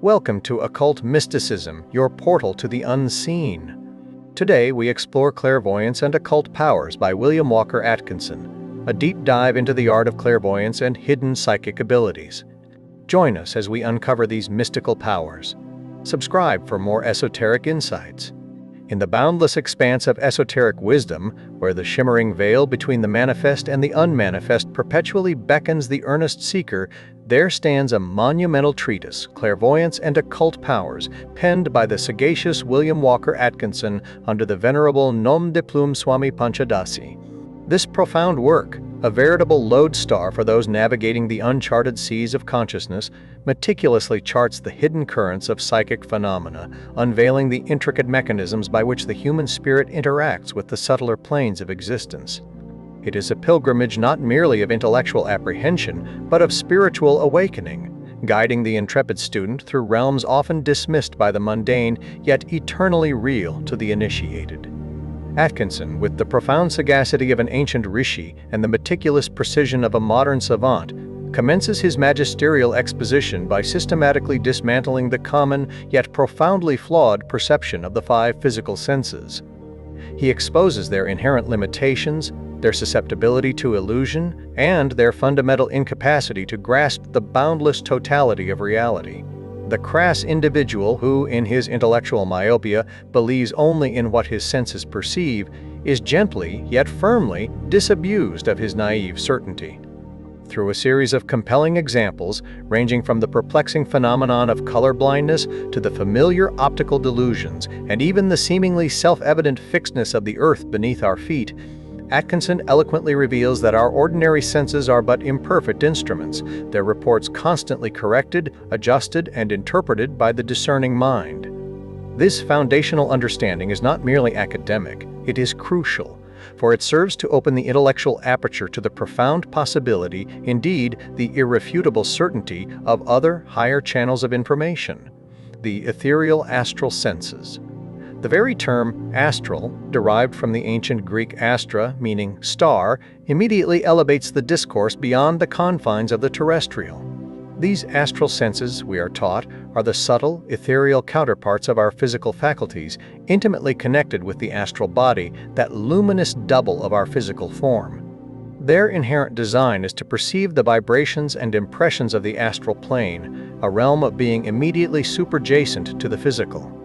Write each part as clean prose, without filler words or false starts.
Welcome to Occult Mysticism, your portal to the unseen. Today we explore Clairvoyance and Occult Powers by William Walker Atkinson, a deep dive into the art of clairvoyance and hidden psychic abilities. Join us as we uncover these mystical powers. Subscribe for more esoteric insights. In the boundless expanse of esoteric wisdom, where the shimmering veil between the manifest and the unmanifest perpetually beckons the earnest seeker, there stands a monumental treatise, Clairvoyance and Occult Powers, penned by the sagacious William Walker Atkinson under the venerable Nom de Plume Swami Panchadasi. This profound work, a veritable lodestar for those navigating the uncharted seas of consciousness, meticulously charts the hidden currents of psychic phenomena, unveiling the intricate mechanisms by which the human spirit interacts with the subtler planes of existence. It is a pilgrimage not merely of intellectual apprehension, but of spiritual awakening, guiding the intrepid student through realms often dismissed by the mundane, yet eternally real to the initiated. Atkinson, with the profound sagacity of an ancient rishi and the meticulous precision of a modern savant, commences his magisterial exposition by systematically dismantling the common yet profoundly flawed perception of the five physical senses. He exposes their inherent limitations, their susceptibility to illusion, and their fundamental incapacity to grasp the boundless totality of reality. The crass individual who, in his intellectual myopia, believes only in what his senses perceive, is gently, yet firmly, disabused of his naive certainty. Through a series of compelling examples, ranging from the perplexing phenomenon of color blindness to the familiar optical delusions, and even the seemingly self-evident fixedness of the earth beneath our feet, Atkinson eloquently reveals that our ordinary senses are but imperfect instruments, their reports constantly corrected, adjusted, and interpreted by the discerning mind. This foundational understanding is not merely academic, it is crucial, for it serves to open the intellectual aperture to the profound possibility, indeed the irrefutable certainty, of other, higher channels of information, the ethereal astral senses. The very term astral, derived from the ancient Greek astra, meaning star, immediately elevates the discourse beyond the confines of the terrestrial. These astral senses, we are taught, are the subtle, ethereal counterparts of our physical faculties, intimately connected with the astral body, that luminous double of our physical form. Their inherent design is to perceive the vibrations and impressions of the astral plane, a realm of being immediately superjacent to the physical.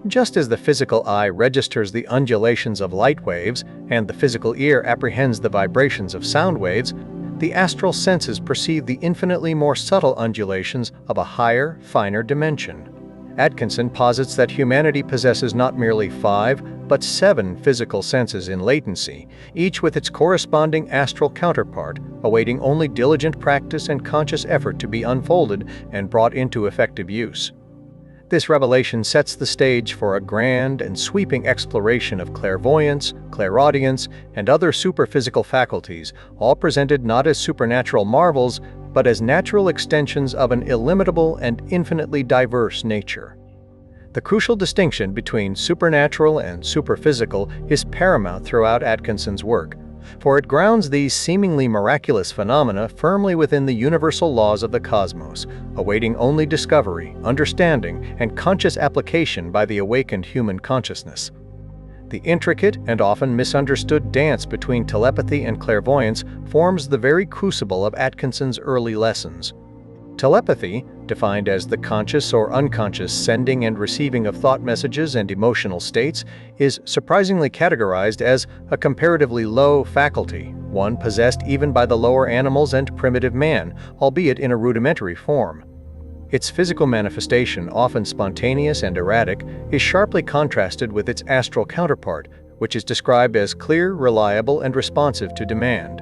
Just as the physical eye registers the undulations of light waves and the physical ear apprehends the vibrations of sound waves, the astral senses perceive the infinitely more subtle undulations of a higher, finer dimension. Atkinson posits that humanity possesses not merely 5, but 7 physical senses in latency, each with its corresponding astral counterpart, awaiting only diligent practice and conscious effort to be unfolded and brought into effective use. This revelation sets the stage for a grand and sweeping exploration of clairvoyance, clairaudience, and other superphysical faculties, all presented not as supernatural marvels, but as natural extensions of an illimitable and infinitely diverse nature. The crucial distinction between supernatural and superphysical is paramount throughout Atkinson's work, for it grounds these seemingly miraculous phenomena firmly within the universal laws of the cosmos, awaiting only discovery, understanding, and conscious application by the awakened human consciousness. The intricate and often misunderstood dance between telepathy and clairvoyance forms the very crucible of Atkinson's early lessons. Telepathy, defined as the conscious or unconscious sending and receiving of thought messages and emotional states, is surprisingly categorized as a comparatively low faculty, one possessed even by the lower animals and primitive man, albeit in a rudimentary form. Its physical manifestation, often spontaneous and erratic, is sharply contrasted with its astral counterpart, which is described as clear, reliable, and responsive to demand.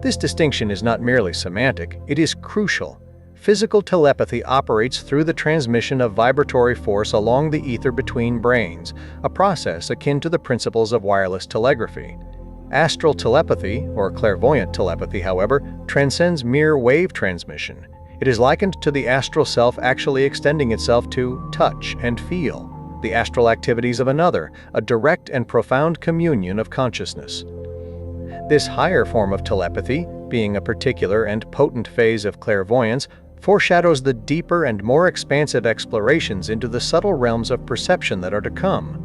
This distinction is not merely semantic, it is crucial. Physical telepathy operates through the transmission of vibratory force along the ether between brains, a process akin to the principles of wireless telegraphy. Astral telepathy, or clairvoyant telepathy, however, transcends mere wave transmission. It is likened to the astral self actually extending itself to touch and feel, the astral activities of another, a direct and profound communion of consciousness. This higher form of telepathy, being a particular and potent phase of clairvoyance, foreshadows the deeper and more expansive explorations into the subtle realms of perception that are to come.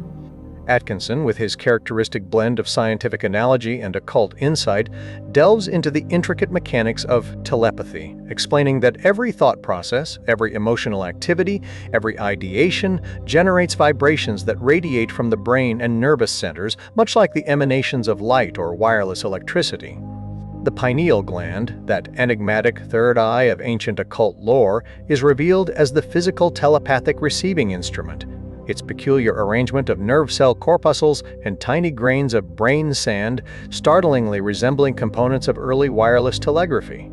Atkinson, with his characteristic blend of scientific analogy and occult insight, delves into the intricate mechanics of telepathy, explaining that every thought process, every emotional activity, every ideation generates vibrations that radiate from the brain and nervous centers, much like the emanations of light or wireless electricity. The pineal gland, that enigmatic third eye of ancient occult lore, is revealed as the physical telepathic receiving instrument. Its peculiar arrangement of nerve cell corpuscles and tiny grains of brain sand startlingly resembling components of early wireless telegraphy.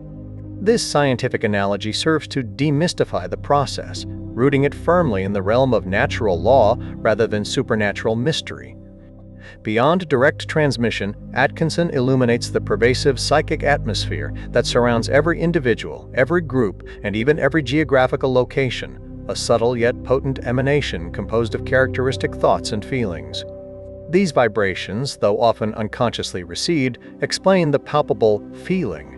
This scientific analogy serves to demystify the process, rooting it firmly in the realm of natural law rather than supernatural mystery. Beyond direct transmission, Atkinson illuminates the pervasive psychic atmosphere that surrounds every individual, every group, and even every geographical location, a subtle yet potent emanation composed of characteristic thoughts and feelings. These vibrations, though often unconsciously received, explain the palpable feeling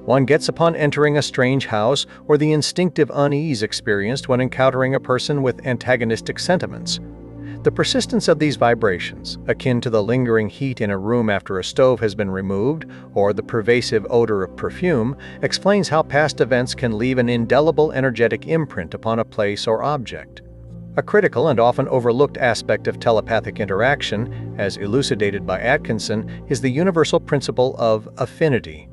one gets upon entering a strange house, or the instinctive unease experienced when encountering a person with antagonistic sentiments. The persistence of these vibrations, akin to the lingering heat in a room after a stove has been removed, or the pervasive odor of perfume, explains how past events can leave an indelible energetic imprint upon a place or object. A critical and often overlooked aspect of telepathic interaction, as elucidated by Atkinson, is the universal principle of affinity.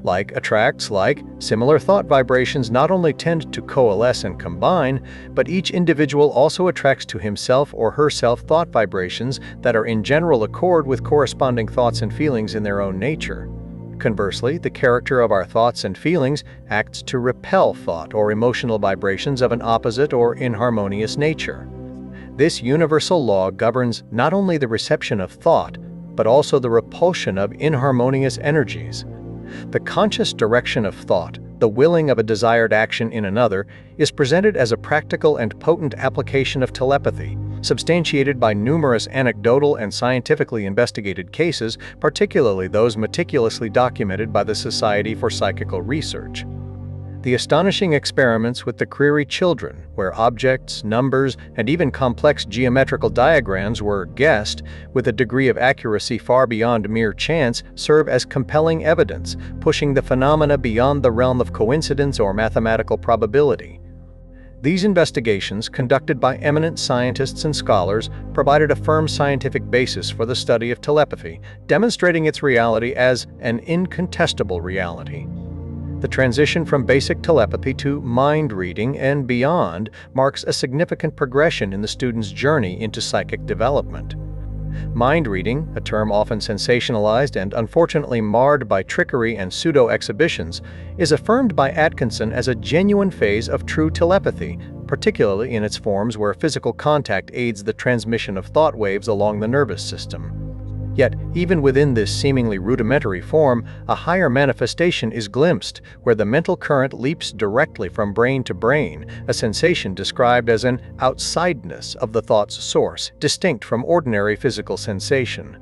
Like attracts like, similar thought vibrations not only tend to coalesce and combine, but each individual also attracts to himself or herself thought vibrations that are in general accord with corresponding thoughts and feelings in their own nature. Conversely, the character of our thoughts and feelings acts to repel thought or emotional vibrations of an opposite or inharmonious nature. This universal law governs not only the reception of thought, but also the repulsion of inharmonious energies. The conscious direction of thought, the willing of a desired action in another, is presented as a practical and potent application of telepathy, substantiated by numerous anecdotal and scientifically investigated cases, particularly those meticulously documented by the Society for Psychical Research. The astonishing experiments with the Creary children, where objects, numbers, and even complex geometrical diagrams were guessed with a degree of accuracy far beyond mere chance, serve as compelling evidence, pushing the phenomena beyond the realm of coincidence or mathematical probability. These investigations, conducted by eminent scientists and scholars, provided a firm scientific basis for the study of telepathy, demonstrating its reality as an incontestable reality. The transition from basic telepathy to mind reading and beyond marks a significant progression in the student's journey into psychic development. Mind reading, a term often sensationalized and unfortunately marred by trickery and pseudo-exhibitions, is affirmed by Atkinson as a genuine phase of true telepathy, particularly in its forms where physical contact aids the transmission of thought waves along the nervous system. Yet, even within this seemingly rudimentary form, a higher manifestation is glimpsed, where the mental current leaps directly from brain to brain, a sensation described as an outsideness of the thought's source, distinct from ordinary physical sensation.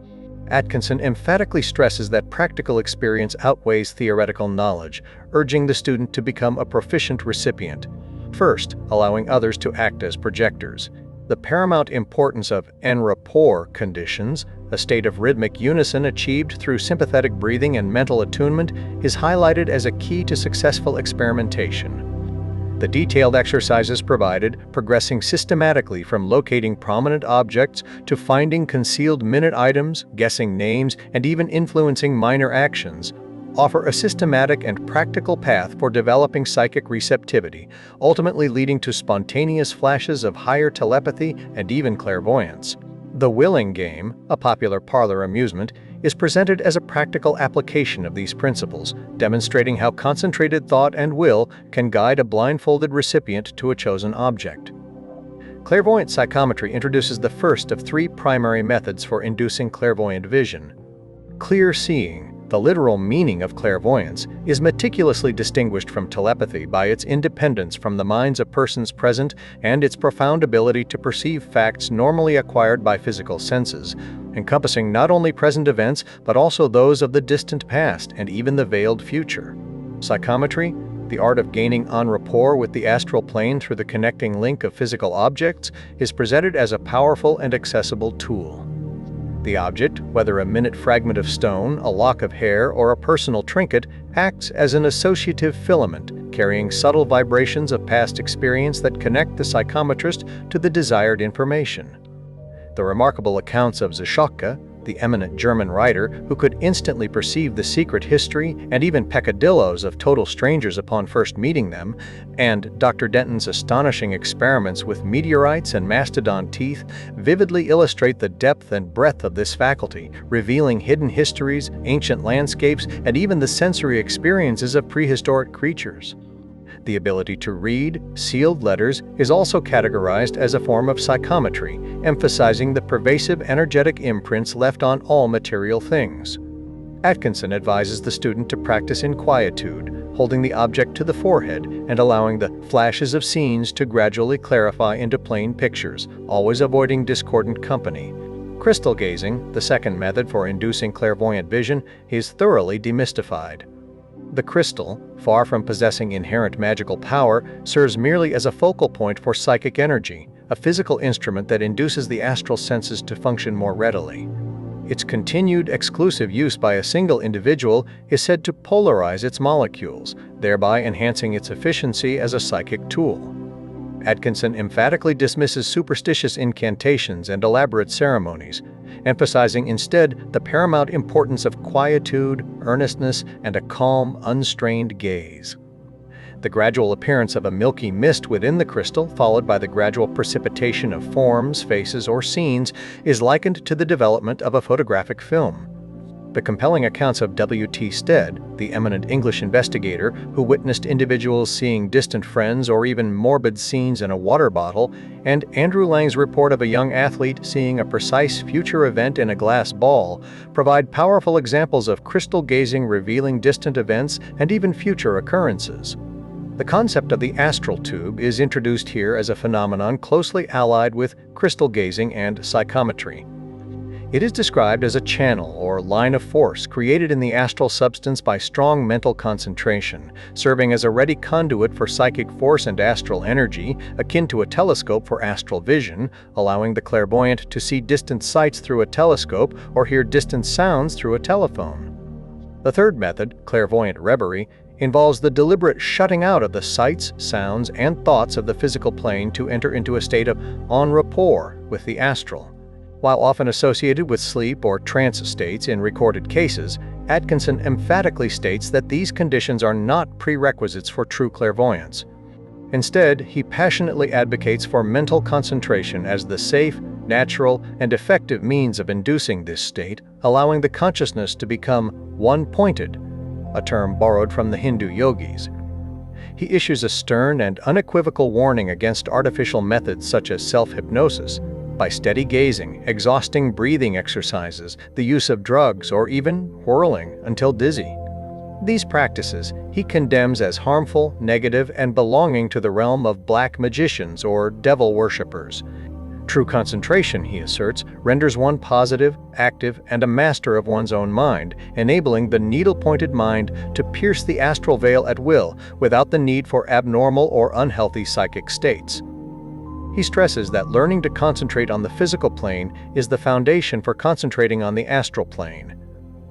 Atkinson emphatically stresses that practical experience outweighs theoretical knowledge, urging the student to become a proficient recipient, first allowing others to act as projectors. The paramount importance of en rapport conditions, a state of rhythmic unison achieved through sympathetic breathing and mental attunement, is highlighted as a key to successful experimentation. The detailed exercises provided, progressing systematically from locating prominent objects to finding concealed minute items, guessing names, and even influencing minor actions, offer a systematic and practical path for developing psychic receptivity, ultimately leading to spontaneous flashes of higher telepathy and even clairvoyance. The willing game, a popular parlor amusement, is presented as a practical application of these principles, demonstrating how concentrated thought and will can guide a blindfolded recipient to a chosen object. Clairvoyant psychometry introduces the first of three primary methods for inducing clairvoyant vision. Clear seeing, the literal meaning of clairvoyance, is meticulously distinguished from telepathy by its independence from the minds of persons present and its profound ability to perceive facts normally acquired by physical senses, encompassing not only present events but also those of the distant past and even the veiled future. Psychometry, The art of gaining en rapport with the astral plane through the connecting link of physical objects is presented as a powerful and accessible tool. The object, whether a minute fragment of stone, a lock of hair, or a personal trinket, acts as an associative filament, carrying subtle vibrations of past experience that connect the psychometrist to the desired information. The remarkable accounts of Zashoka, the eminent German writer who could instantly perceive the secret history and even peccadillos of total strangers upon first meeting them, and Dr. Denton's astonishing experiments with meteorites and mastodon teeth vividly illustrate the depth and breadth of this faculty, revealing hidden histories, ancient landscapes, and even the sensory experiences of prehistoric creatures. The ability to read sealed letters is also categorized as a form of psychometry, emphasizing the pervasive energetic imprints left on all material things. Atkinson advises the student to practice in quietude, holding the object to the forehead and allowing the flashes of scenes to gradually clarify into plain pictures, always avoiding discordant company. Crystal gazing, the second method for inducing clairvoyant vision, is thoroughly demystified. The crystal, far from possessing inherent magical power, serves merely as a focal point for psychic energy, a physical instrument that induces the astral senses to function more readily. Its continued exclusive use by a single individual is said to polarize its molecules, thereby enhancing its efficiency as a psychic tool. Atkinson emphatically dismisses superstitious incantations and elaborate ceremonies, emphasizing instead the paramount importance of quietude, earnestness, and a calm, unstrained gaze. The gradual appearance of a milky mist within the crystal, followed by the gradual precipitation of forms, faces, or scenes, is likened to the development of a photographic film. The compelling accounts of W.T. Stead, the eminent English investigator who witnessed individuals seeing distant friends or even morbid scenes in a water bottle, and Andrew Lang's report of a young athlete seeing a precise future event in a glass ball, provide powerful examples of crystal gazing revealing distant events and even future occurrences. The concept of the astral tube is introduced here as a phenomenon closely allied with crystal gazing and psychometry. It is described as a channel or line of force created in the astral substance by strong mental concentration, serving as a ready conduit for psychic force and astral energy, akin to a telescope for astral vision, allowing the clairvoyant to see distant sights through a telescope or hear distant sounds through a telephone. The third method, clairvoyant reverie, involves the deliberate shutting out of the sights, sounds, and thoughts of the physical plane to enter into a state of en rapport with the astral. While often associated with sleep or trance states in recorded cases, Atkinson emphatically states that these conditions are not prerequisites for true clairvoyance. Instead, he passionately advocates for mental concentration as the safe, natural, and effective means of inducing this state, allowing the consciousness to become one-pointed, a term borrowed from the Hindu yogis. He issues a stern and unequivocal warning against artificial methods such as self-hypnosis, by steady gazing, exhausting breathing exercises, the use of drugs, or even whirling until dizzy. These practices he condemns as harmful, negative, and belonging to the realm of black magicians or devil worshippers. True concentration, he asserts, renders one positive, active, and a master of one's own mind, enabling the needle-pointed mind to pierce the astral veil at will without the need for abnormal or unhealthy psychic states. He stresses that learning to concentrate on the physical plane is the foundation for concentrating on the astral plane.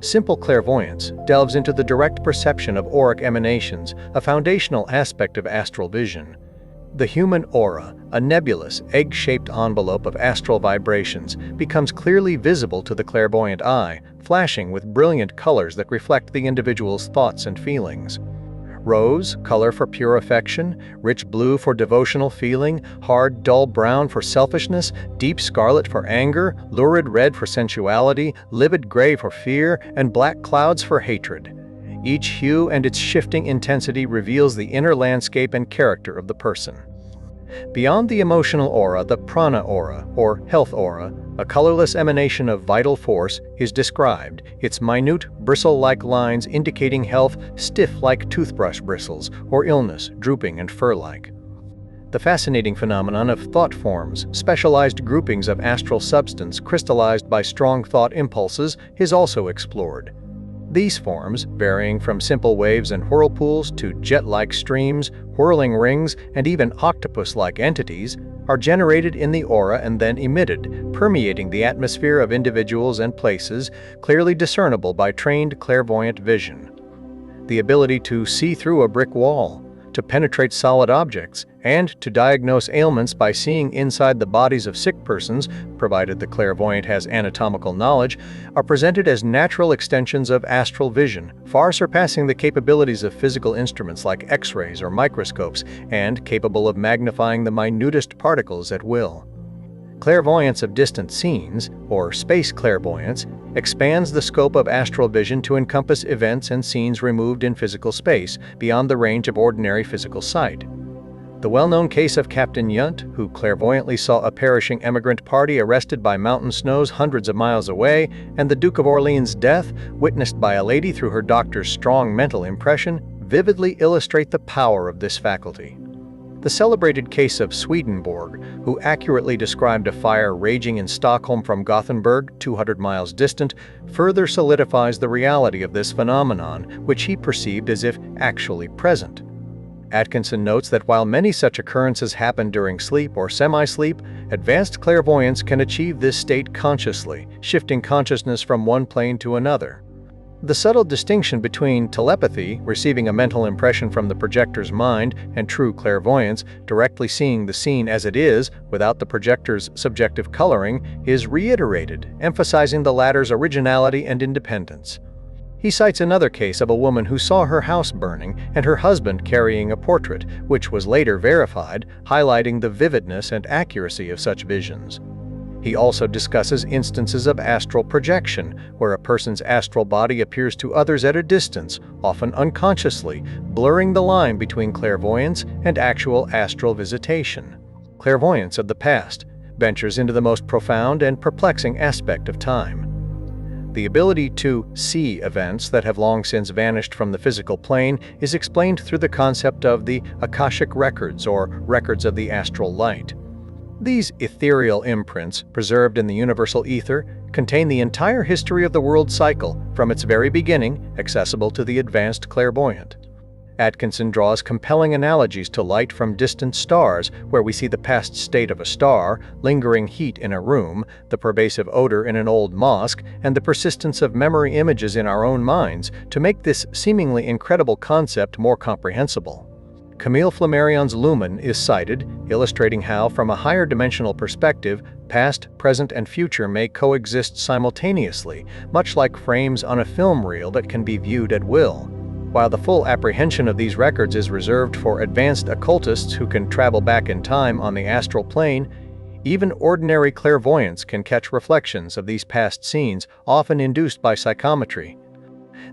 Simple clairvoyance delves into the direct perception of auric emanations, a foundational aspect of astral vision. The human aura, a nebulous, egg-shaped envelope of astral vibrations, becomes clearly visible to the clairvoyant eye, flashing with brilliant colors that reflect the individual's thoughts and feelings. Rose, color for pure affection; rich blue for devotional feeling; hard, dull brown for selfishness; deep scarlet for anger; lurid red for sensuality; livid gray for fear; and black clouds for hatred. Each hue and its shifting intensity reveals the inner landscape and character of the person. Beyond the emotional aura, the prana aura, or health aura, a colorless emanation of vital force, is described, its minute, bristle-like lines indicating health, stiff like toothbrush bristles, or illness, drooping and fur-like. The fascinating phenomenon of thought forms, specialized groupings of astral substance crystallized by strong thought impulses, is also explored. These forms, varying from simple waves and whirlpools to jet-like streams, whirling rings, and even octopus-like entities, are generated in the aura and then emitted, permeating the atmosphere of individuals and places, clearly discernible by trained clairvoyant vision. The ability to see through a brick wall, to penetrate solid objects, and to diagnose ailments by seeing inside the bodies of sick persons, provided the clairvoyant has anatomical knowledge, are presented as natural extensions of astral vision, far surpassing the capabilities of physical instruments like X-rays or microscopes, and capable of magnifying the minutest particles at will. Clairvoyance of distant scenes, or space clairvoyance, expands the scope of astral vision to encompass events and scenes removed in physical space, beyond the range of ordinary physical sight. The well-known case of Captain Yunt, who clairvoyantly saw a perishing emigrant party arrested by mountain snows hundreds of miles away, and the Duke of Orleans' death, witnessed by a lady through her doctor's strong mental impression, vividly illustrate the power of this faculty. The celebrated case of Swedenborg, who accurately described a fire raging in Stockholm from Gothenburg, 200 miles distant, further solidifies the reality of this phenomenon, which he perceived as if actually present. Atkinson notes that while many such occurrences happen during sleep or semi-sleep, advanced clairvoyants can achieve this state consciously, shifting consciousness from one plane to another. The subtle distinction between telepathy, receiving a mental impression from the projector's mind, and true clairvoyance, directly seeing the scene as it is, without the projector's subjective coloring, is reiterated, emphasizing the latter's originality and independence. He cites another case of a woman who saw her house burning and her husband carrying a portrait, which was later verified, highlighting the vividness and accuracy of such visions. He also discusses instances of astral projection, where a person's astral body appears to others at a distance, often unconsciously, blurring the line between clairvoyance and actual astral visitation. Clairvoyance of the past ventures into the most profound and perplexing aspect of time. The ability to see events that have long since vanished from the physical plane is explained through the concept of the Akashic records, or records of the astral light. These ethereal imprints, preserved in the universal ether, contain the entire history of the world cycle, from its very beginning, accessible to the advanced clairvoyant. Atkinson draws compelling analogies to light from distant stars, where we see the past state of a star, lingering heat in a room, the pervasive odor in an old mosque, and the persistence of memory images in our own minds, to make this seemingly incredible concept more comprehensible. Camille Flammarion's lumen is cited, illustrating how, from a higher dimensional perspective, past, present, and future may coexist simultaneously, much like frames on a film reel that can be viewed at will. While the full apprehension of these records is reserved for advanced occultists who can travel back in time on the astral plane, even ordinary clairvoyants can catch reflections of these past scenes, often induced by psychometry.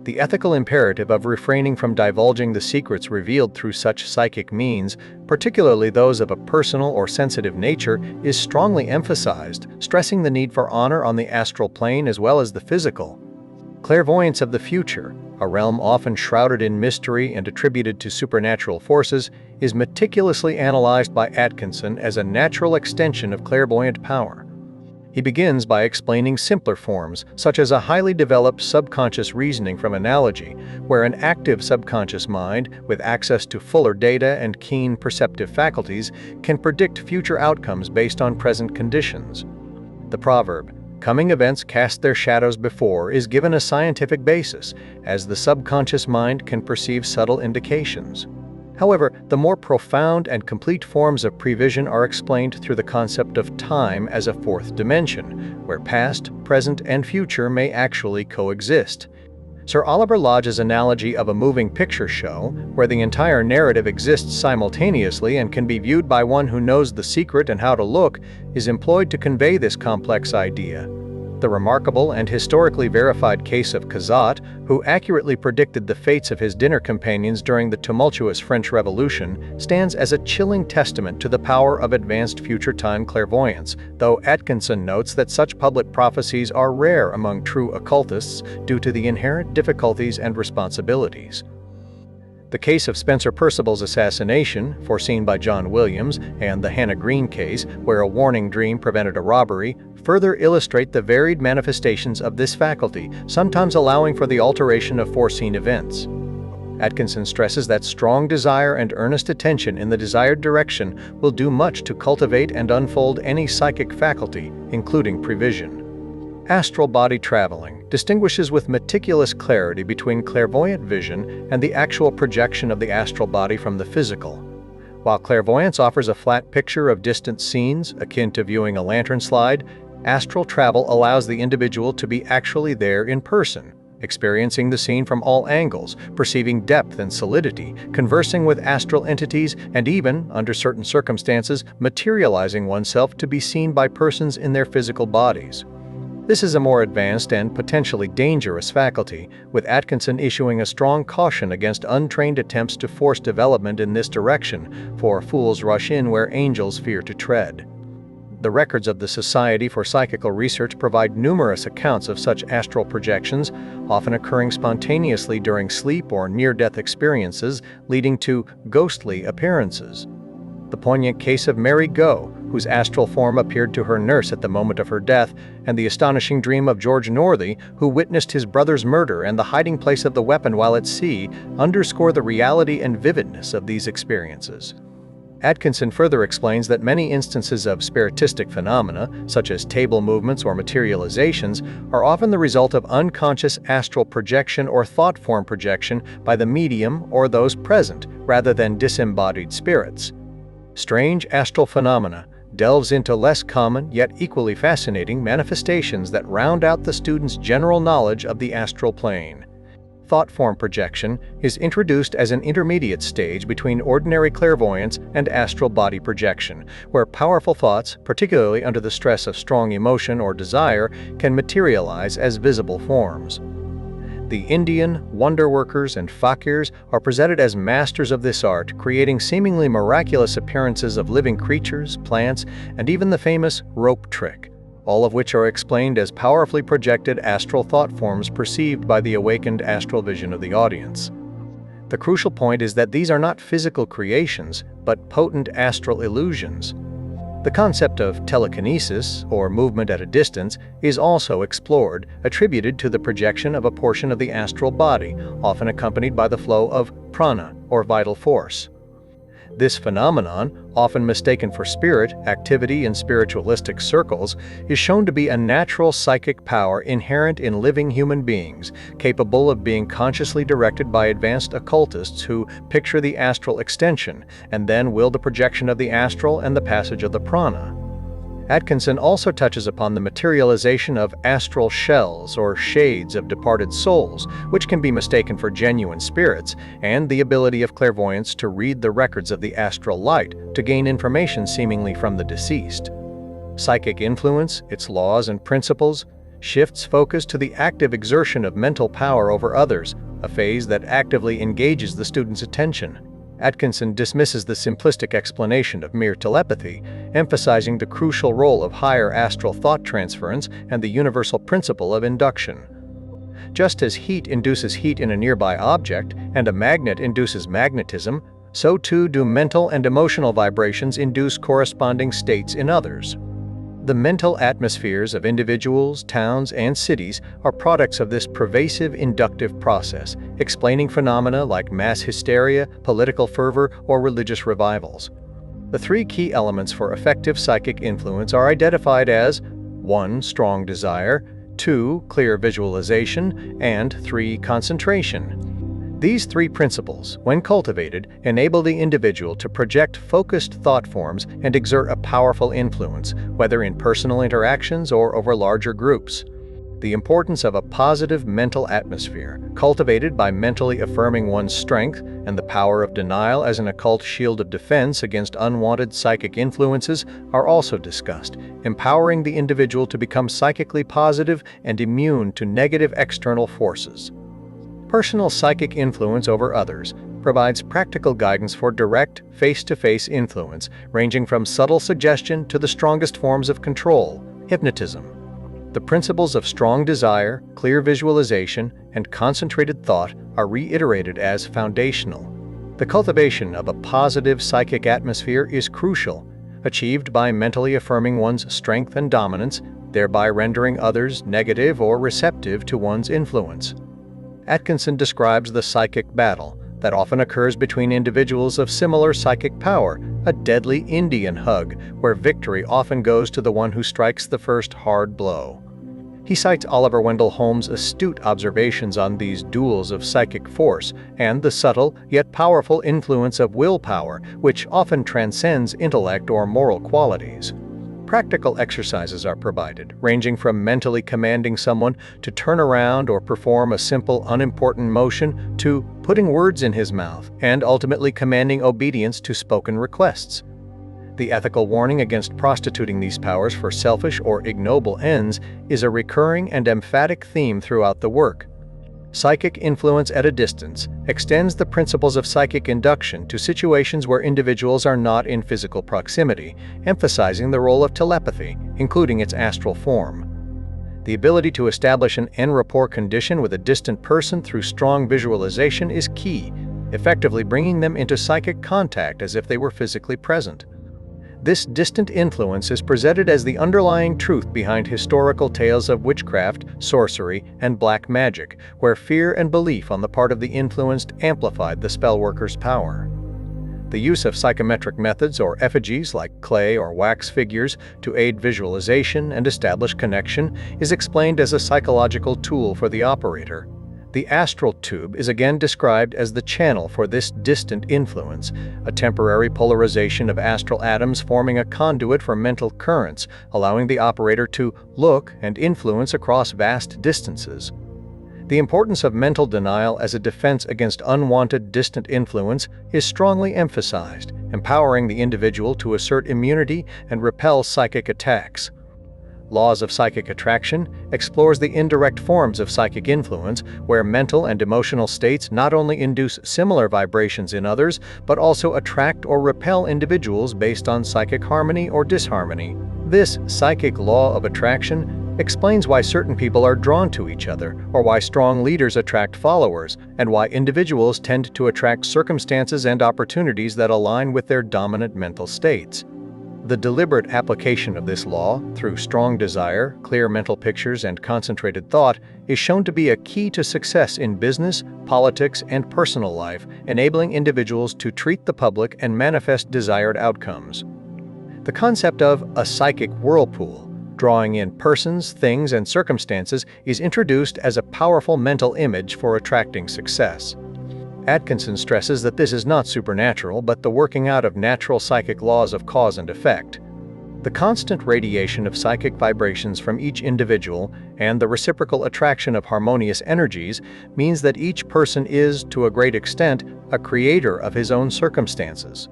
The ethical imperative of refraining from divulging the secrets revealed through such psychic means, particularly those of a personal or sensitive nature, is strongly emphasized, stressing the need for honor on the astral plane as well as the physical. Clairvoyance of the future, a realm often shrouded in mystery and attributed to supernatural forces, is meticulously analyzed by Atkinson as a natural extension of clairvoyant power. He begins by explaining simpler forms, such as a highly developed subconscious reasoning from analogy, where an active subconscious mind, with access to fuller data and keen perceptive faculties, can predict future outcomes based on present conditions. The proverb, "Coming events cast their shadows before," is given a scientific basis, as the subconscious mind can perceive subtle indications. However, the more profound and complete forms of prevision are explained through the concept of time as a fourth dimension, where past, present, and future may actually coexist. Sir Oliver Lodge's analogy of a moving picture show, where the entire narrative exists simultaneously and can be viewed by one who knows the secret and how to look, is employed to convey this complex idea. The remarkable and historically verified case of Cazot, who accurately predicted the fates of his dinner companions during the tumultuous French Revolution, stands as a chilling testament to the power of advanced future-time clairvoyance, though Atkinson notes that such public prophecies are rare among true occultists due to the inherent difficulties and responsibilities. The case of Spencer Percival's assassination, foreseen by John Williams, and the Hannah Green case, where a warning dream prevented a robbery, further illustrate the varied manifestations of this faculty, sometimes allowing for the alteration of foreseen events. Atkinson stresses that strong desire and earnest attention in the desired direction will do much to cultivate and unfold any psychic faculty, including prevision. Astral body traveling distinguishes with meticulous clarity between clairvoyant vision and the actual projection of the astral body from the physical. While clairvoyance offers a flat picture of distant scenes, akin to viewing a lantern slide, astral travel allows the individual to be actually there in person, experiencing the scene from all angles, perceiving depth and solidity, conversing with astral entities, and even, under certain circumstances, materializing oneself to be seen by persons in their physical bodies. This is a more advanced and potentially dangerous faculty, with Atkinson issuing a strong caution against untrained attempts to force development in this direction, for fools rush in where angels fear to tread. The records of the Society for Psychical Research provide numerous accounts of such astral projections, often occurring spontaneously during sleep or near-death experiences, leading to ghostly appearances. The poignant case of Mary Go, whose astral form appeared to her nurse at the moment of her death, and the astonishing dream of George Northey, who witnessed his brother's murder and the hiding place of the weapon while at sea, underscore the reality and vividness of these experiences. Atkinson further explains that many instances of spiritistic phenomena, such as table movements or materializations, are often the result of unconscious astral projection or thought form projection by the medium or those present, rather than disembodied spirits. Strange astral phenomena delves into less common yet equally fascinating manifestations that round out the student's general knowledge of the astral plane. Thought form projection is introduced as an intermediate stage between ordinary clairvoyance and astral body projection, where powerful thoughts, particularly under the stress of strong emotion or desire, can materialize as visible forms. The Indian wonder-workers and fakirs are presented as masters of this art, creating seemingly miraculous appearances of living creatures, plants, and even the famous rope trick, all of which are explained as powerfully projected astral thought forms perceived by the awakened astral vision of the audience. The crucial point is that these are not physical creations, but potent astral illusions. The concept of telekinesis, or movement at a distance, is also explored, attributed to the projection of a portion of the astral body, often accompanied by the flow of prana, or vital force. This phenomenon, often mistaken for spirit activity in spiritualistic circles, is shown to be a natural psychic power inherent in living human beings, capable of being consciously directed by advanced occultists who picture the astral extension and then will the projection of the astral and the passage of the prana. Atkinson also touches upon the materialization of astral shells or shades of departed souls, which can be mistaken for genuine spirits, and the ability of clairvoyance to read the records of the astral light to gain information seemingly from the deceased. Psychic influence, its laws and principles, shifts focus to the active exertion of mental power over others, a phase that actively engages the student's attention. Atkinson dismisses the simplistic explanation of mere telepathy, emphasizing the crucial role of higher astral thought transference and the universal principle of induction. Just as heat induces heat in a nearby object and a magnet induces magnetism, so too do mental and emotional vibrations induce corresponding states in others. The mental atmospheres of individuals, towns, and cities are products of this pervasive inductive process, explaining phenomena like mass hysteria, political fervor, or religious revivals. The three key elements for effective psychic influence are identified as 1. Strong desire, 2. Clear visualization, and 3. Concentration. These three principles, when cultivated, enable the individual to project focused thought forms and exert a powerful influence, whether in personal interactions or over larger groups. The importance of a positive mental atmosphere, cultivated by mentally affirming one's strength, and the power of denial as an occult shield of defense against unwanted psychic influences are also discussed, empowering the individual to become psychically positive and immune to negative external forces. Personal psychic influence over others provides practical guidance for direct, face-to-face influence, ranging from subtle suggestion to the strongest forms of control, hypnotism. The principles of strong desire, clear visualization, and concentrated thought are reiterated as foundational. The cultivation of a positive psychic atmosphere is crucial, achieved by mentally affirming one's strength and dominance, thereby rendering others negative or receptive to one's influence. Atkinson describes the psychic battle that often occurs between individuals of similar psychic power, a deadly Indian hug where victory often goes to the one who strikes the first hard blow. He cites Oliver Wendell Holmes' astute observations on these duels of psychic force and the subtle yet powerful influence of willpower, which often transcends intellect or moral qualities. Practical exercises are provided, ranging from mentally commanding someone to turn around or perform a simple, unimportant motion to putting words in his mouth and ultimately commanding obedience to spoken requests. The ethical warning against prostituting these powers for selfish or ignoble ends is a recurring and emphatic theme throughout the work. Psychic influence at a distance extends the principles of psychic induction to situations where individuals are not in physical proximity, emphasizing the role of telepathy, including its astral form. The ability to establish an en rapport condition with a distant person through strong visualization is key, effectively bringing them into psychic contact as if they were physically present. This distant influence is presented as the underlying truth behind historical tales of witchcraft, sorcery, and black magic, where fear and belief on the part of the influenced amplified the spellworker's power. The use of psychometric methods or effigies like clay or wax figures to aid visualization and establish connection is explained as a psychological tool for the operator. The astral tube is again described as the channel for this distant influence, a temporary polarization of astral atoms forming a conduit for mental currents, allowing the operator to look and influence across vast distances. The importance of mental denial as a defense against unwanted distant influence is strongly emphasized, empowering the individual to assert immunity and repel psychic attacks. Laws of Psychic Attraction explores the indirect forms of psychic influence, where mental and emotional states not only induce similar vibrations in others, but also attract or repel individuals based on psychic harmony or disharmony. This psychic law of attraction explains why certain people are drawn to each other, or why strong leaders attract followers, and why individuals tend to attract circumstances and opportunities that align with their dominant mental states. The deliberate application of this law, through strong desire, clear mental pictures, and concentrated thought, is shown to be a key to success in business, politics, and personal life, enabling individuals to treat the public and manifest desired outcomes. The concept of a psychic whirlpool, drawing in persons, things, and circumstances, is introduced as a powerful mental image for attracting success. Atkinson stresses that this is not supernatural, but the working out of natural psychic laws of cause and effect. The constant radiation of psychic vibrations from each individual and the reciprocal attraction of harmonious energies means that each person is, to a great extent, a creator of his own circumstances.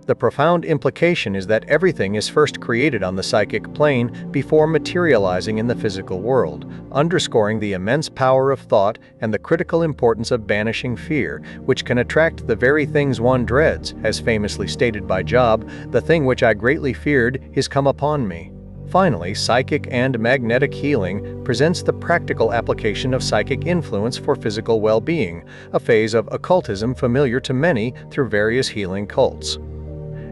The profound implication is that everything is first created on the psychic plane before materializing in the physical world, underscoring the immense power of thought and the critical importance of banishing fear, which can attract the very things one dreads, as famously stated by Job, "The thing which I greatly feared is come upon me." Finally, psychic and magnetic healing presents the practical application of psychic influence for physical well-being, a phase of occultism familiar to many through various healing cults.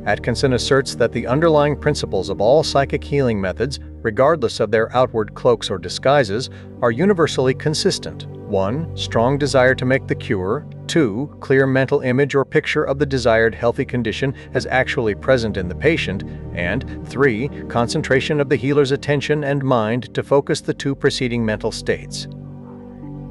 Atkinson asserts that the underlying principles of all psychic healing methods, regardless of their outward cloaks or disguises, are universally consistent. 1. Strong desire to make the cure. 2. Clear mental image or picture of the desired healthy condition as actually present in the patient. And 3. Concentration of the healer's attention and mind to focus the two preceding mental states.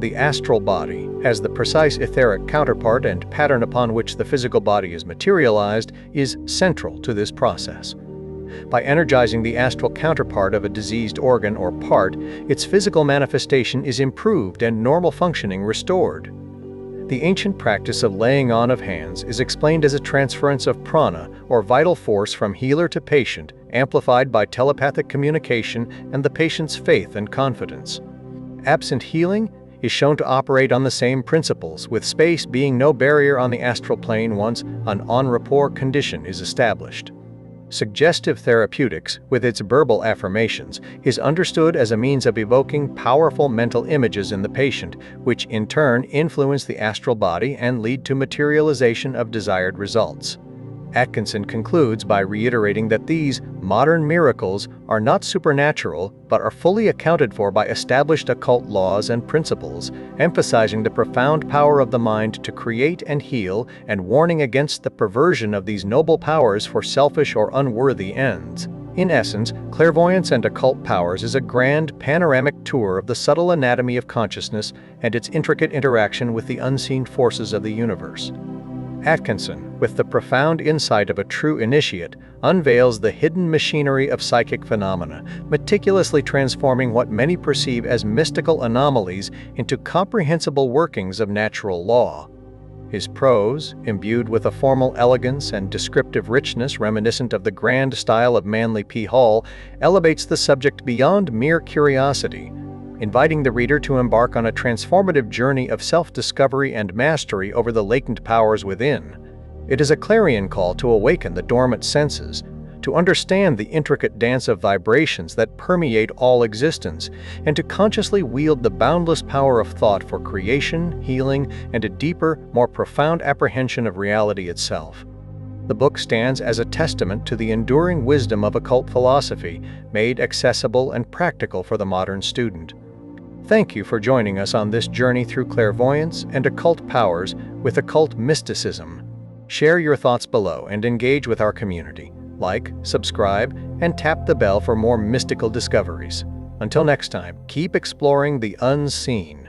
The astral body, as the precise etheric counterpart and pattern upon which the physical body is materialized, is central to this process. By energizing the astral counterpart of a diseased organ or part, its physical manifestation is improved and normal functioning restored. The ancient practice of laying on of hands is explained as a transference of prana, or vital force, from healer to patient, amplified by telepathic communication and the patient's faith and confidence. Absent healing is shown to operate on the same principles, with space being no barrier on the astral plane once an en rapport condition is established. Suggestive therapeutics, with its verbal affirmations, is understood as a means of evoking powerful mental images in the patient, which in turn influence the astral body and lead to materialization of desired results. Atkinson concludes by reiterating that these modern miracles are not supernatural but are fully accounted for by established occult laws and principles, emphasizing the profound power of the mind to create and heal and warning against the perversion of these noble powers for selfish or unworthy ends. In essence, Clairvoyance and Occult Powers is a grand panoramic tour of the subtle anatomy of consciousness and its intricate interaction with the unseen forces of the universe. Atkinson, with the profound insight of a true initiate, unveils the hidden machinery of psychic phenomena, meticulously transforming what many perceive as mystical anomalies into comprehensible workings of natural law. His prose, imbued with a formal elegance and descriptive richness reminiscent of the grand style of Manly P. Hall, elevates the subject beyond mere curiosity, inviting the reader to embark on a transformative journey of self-discovery and mastery over the latent powers within. It is a clarion call to awaken the dormant senses, to understand the intricate dance of vibrations that permeate all existence, and to consciously wield the boundless power of thought for creation, healing, and a deeper, more profound apprehension of reality itself. The book stands as a testament to the enduring wisdom of occult philosophy, made accessible and practical for the modern student. Thank you for joining us on this journey through clairvoyance and occult powers with occult mysticism. Share your thoughts below and engage with our community. Like, subscribe, and tap the bell for more mystical discoveries. Until next time, keep exploring the unseen.